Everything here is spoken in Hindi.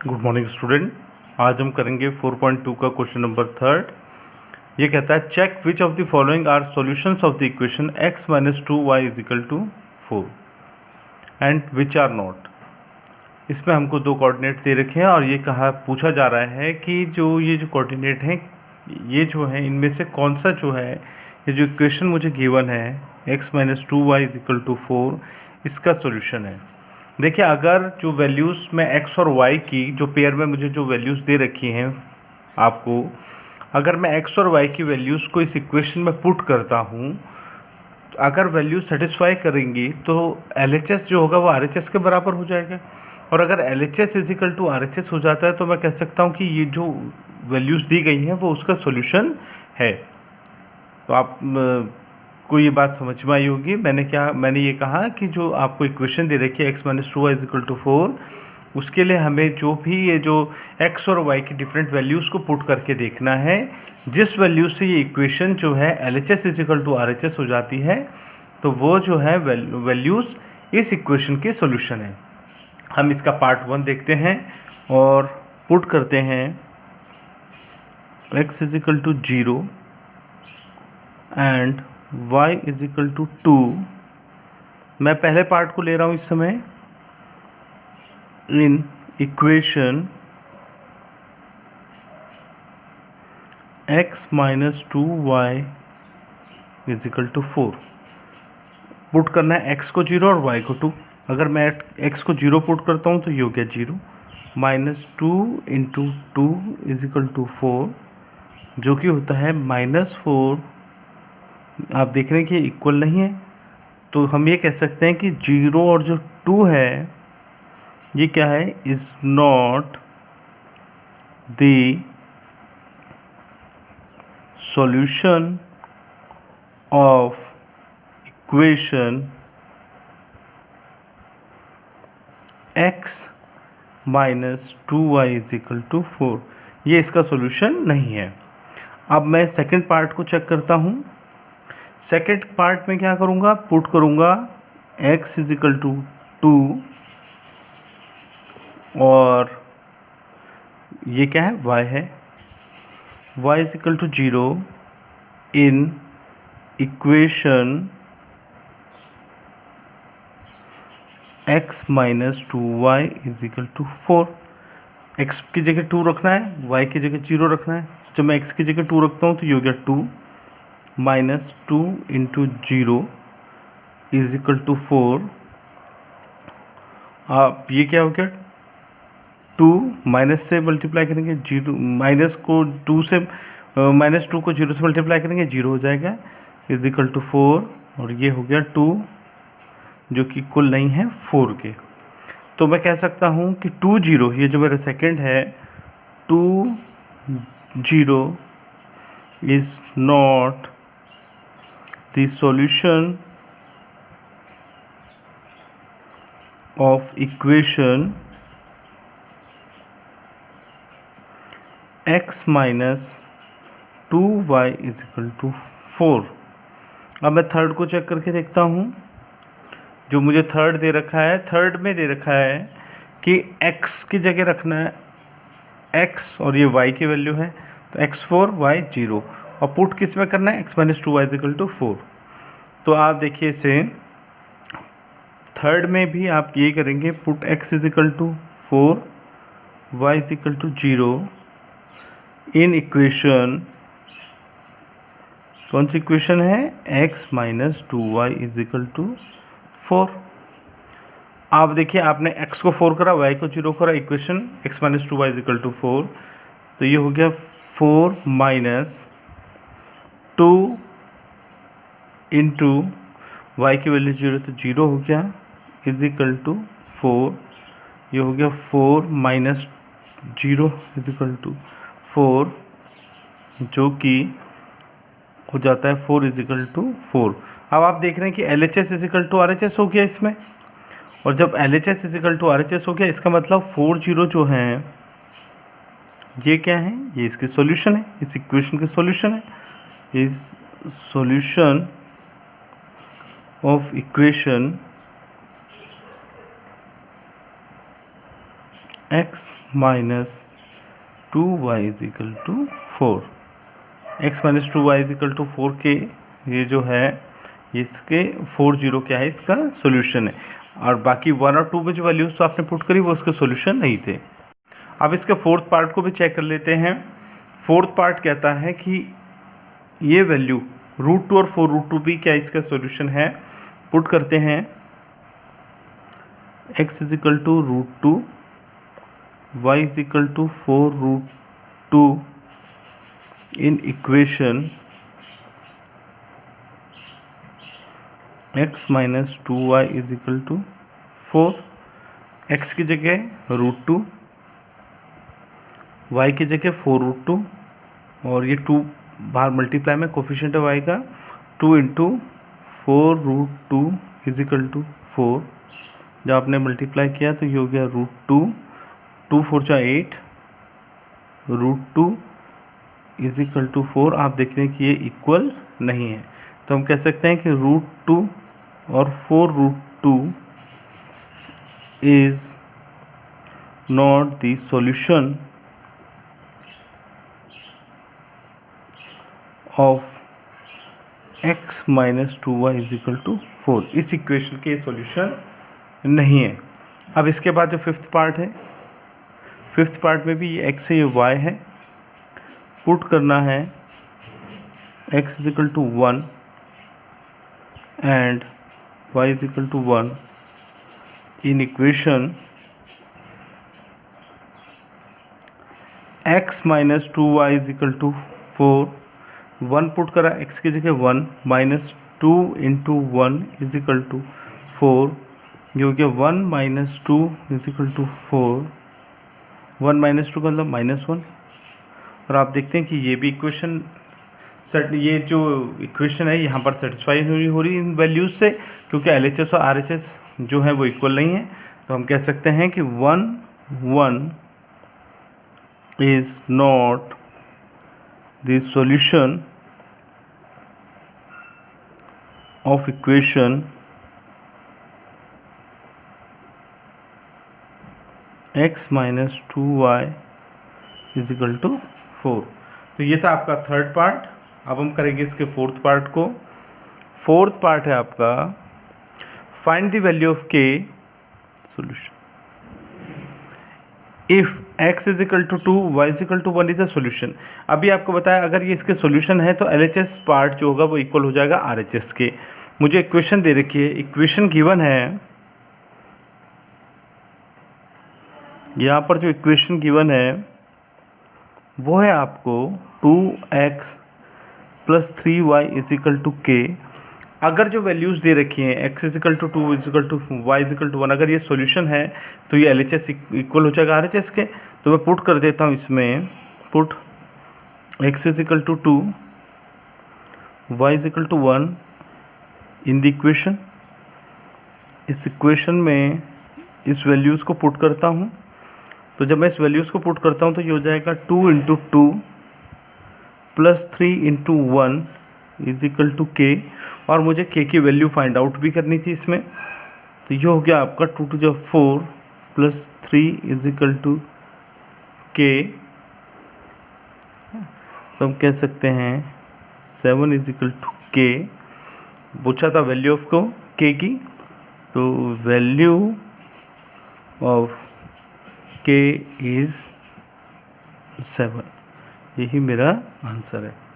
Good morning student. आज हम करेंगे 4.2 का क्वेश्चन नंबर थर्ड। ये कहता है check which of the following are solutions of the equation x minus 2y is equal to 4 and which are not. इसमें हमको दो कोऑर्डिनेट दे रखे हैं और ये पूछा जा रहा है कि ये जो कोऑर्डिनेट हैं ये जो है इनमें से कौन सा जो है ये जो इक्वेशन मुझे गिवन है x minus 2y is equal to 4 इसका सॉल्यूशन है। देखिए, अगर जो वैल्यूज़ में x और y की जो पेयर में मुझे जो वैल्यूज़ दे रखी हैं आपको, अगर मैं x और y की वैल्यूज़ को इस इक्वेशन में पुट करता हूँ, अगर वैल्यू सेटिस्फाई करेंगी तो LHS जो होगा वो RHS के बराबर हो जाएगा। और अगर LHS is equal to RHS हो जाता है तो मैं कह सकता हूँ कि ये जो वैल्यूज़ दी गई हैं वो उसका सॉल्यूशन है। तो आप को ये बात समझ में आई होगी। मैंने ये कहा कि जो आपको इक्वेशन दे रखी है x minus 2y is equal to 4, उसके लिए हमें जो भी ये जो x और y की डिफरेंट वैल्यूज़ को पुट करके देखना है, जिस वैल्यू से ये इक्वेशन जो है LHS is equal to RHS हो जाती है तो वो जो है वैल्यूज़ इस इक्वेशन के सॉल्यूशन है। हम इसका पार्ट 1 देखते हैं और पुट करते हैं x is equal to 0 and y is equal to 2। मैं पहले पार्ट को ले रहा हूँ इस समय। In equation x minus 2y is equal to 4 put करना है x को 0 और y को 2। अगर मैं x को 0 पुट करता हूँ तो ये हो गया 0 minus 2 into 2 is equal to 4 जो कि होता है -4। आप देख रहे हैं कि इक्वल नहीं है तो हम ये कह सकते हैं कि 0 और जो 2 है ये क्या है, is not the solution of equation x minus 2y is equal to 4। ये इसका सॉल्यूशन नहीं है। अब मैं सेकंड पार्ट को चेक करता हूँ। सेकेंड पार्ट में क्या करूँगा, पुट करूँगा x इज इक्वल टू 2 और ये क्या है, y है, y is equal to 0 in equation x minus 2y is equal to 4। x की जगह 2 रखना है, y की जगह 0 रखना है। जब मैं x की जगह 2 रखता हूँ तो ये हो गया 2 minus 2 into 0 is equal to 4। आप ये क्या हो गया, 2 माइनस से मल्टीप्लाई करेंगे 0, माइनस को 2 से माइनस 2 को 0 से मल्टीप्लाई करेंगे 0 हो जाएगा इज इक्वल टू 4 और ये हो गया 2 जो कि इक्वल नहीं है 4 के। तो मैं कह सकता हूँ कि 2 0, ये जो मेरा सेकंड है 2 0 is not the solution of equation x minus 2y is equal to 4। अब मैं थर्ड को चेक करके देखता हूँ। जो मुझे थर्ड दे रखा है, थर्ड में दे रखा है कि x की जगह रखना है x और ये y की वैल्यू है तो x4 y 0 और पुट किस में करना है, x minus 2y is equal to 4। तो आप देखिए इसे थर्ड में भी आप ये करेंगे, put x is equal to 4 y is equal to 0 in equation, कौन सी इक्वेशन है, x minus 2y is equal to 4। आप देखिए आपने x को 4 करा, y को 0 करा, equation x minus 2y is equal to 4। तो ये हो गया 4 माइनस 2 इंटू y की वैल्यू 0 तो 0 हो गया इज इक्वल टू 4। ये हो गया 4 माइनस 0 इज इक्वल टू 4 जो कि हो जाता है 4 इज इक्वल टू 4। अब आप देख रहे हैं कि LHS is equal to RHS हो गया इसमें, और जब LHS is equal to RHS हो गया इसका मतलब 4 0 जो हैं ये क्या है, ये इसके सॉल्यूशन है, इस इक्वेशन के सॉल्यूशन है। इस solution of equation x minus 2y is equal to 4। x minus 2y is equal to 4 के ये जो है इसके 40 क्या है, इसका सॉल्यूशन है। और बाकी 1 और 2 में जो वैल्यूज तो आपने पुट करी वो उसके सॉल्यूशन नहीं थे। अब इसके फोर्थ पार्ट को भी चेक कर लेते हैं। फोर्थ पार्ट कहता है कि ये वैल्यू √2 और 4√2 भी क्या इसका सॉल्यूशन है। पुट करते हैं x is equal to √2, y is equal to 4√2 in equation x minus 2y is equal to 4। x की जगह √2, y की जगह 4√2 और ये 2 बाहर मल्टीप्लाई में कोफिशिएंट है y का 2 इंटू 4√2 इज इक्वल टू 4। जब आपने मल्टीप्लाई किया तो ये हो गया √2, 2 4 जा 8, √2 इज इक्वल टू 4। आप देख रहे हैं कि ये इक्वल नहीं है, तो हम कह सकते हैं कि √2 और 4√2 is not the solution of x minus 2y is equal to 4। इस इक्वेशन के सॉल्यूशन नहीं है। अब इसके बाद जो फिफ्थ पार्ट है, फिफ्थ पार्ट में भी ये x है ये y है। पुट करना है x is equal to 1 and y is equal to 1 in equation x minus 2y is equal to 4। 1 put करा, x की जगह 1 minus 2 into 1 is equal to 4। ये हो गया 1 minus 2 is equal to 4। 1 minus 2 का मतलब -1। और आप देखते हैं कि ये भी इक्वेशन ये जो इक्वेशन है यहाँ पर सेटिस्फाई हो रही इन वैल्यूज से, क्योंकि LHS और RHS जो है वो इक्वल नहीं है। तो हम कह सकते हैं कि 1 is not the solution of equation x minus 2y is equal to 4। तो ये था आपका थर्ड पार्ट। अब हम करेंगे इसके फोर्थ पार्ट को। फोर्थ पार्ट है आपका find the value of k solution if x is equal to 2 y is equal to 1 is a solution. अभी आपको बताया अगर ये इसके सॉल्यूशन है तो LHS पार्ट जो होगा वो इक्वल हो जाएगा RHS के। मुझे इक्वेशन दे रखी है, इक्वेशन गिवन है, यहाँ पर जो इक्वेशन गिवन है वो है आपको 2x plus 3y is equal to k। अगर जो वैल्यूज़ दे रखी हैं x is equal to 2 is equal to y is equal to 1, अगर ये सॉल्यूशन है तो ये LHS इक्वल हो जाएगा RHS के। तो मैं पुट कर देता हूँ इसमें, put x is equal to 2, y is equal to 1 in the equation. इस इक्वेशन में इस वैल्यूज़ को पुट करता हूँ। तो जब मैं इस वैल्यूज़ को पुट करता हूँ तो ये हो जाएगा 2 into 2 plus 3 into 1 is equal to k। और मुझे k की वैल्यू फाइंड आउट भी करनी थी इसमें। तो ये हो गया आपका 2 टू जो 4 plus 3 is equal to k। तो हम कह सकते हैं 7 इज इक्वल टू k। पूछा था वैल्यू ऑफ को k की, तो वैल्यू ऑफ k इज 7। यही मेरा आंसर है।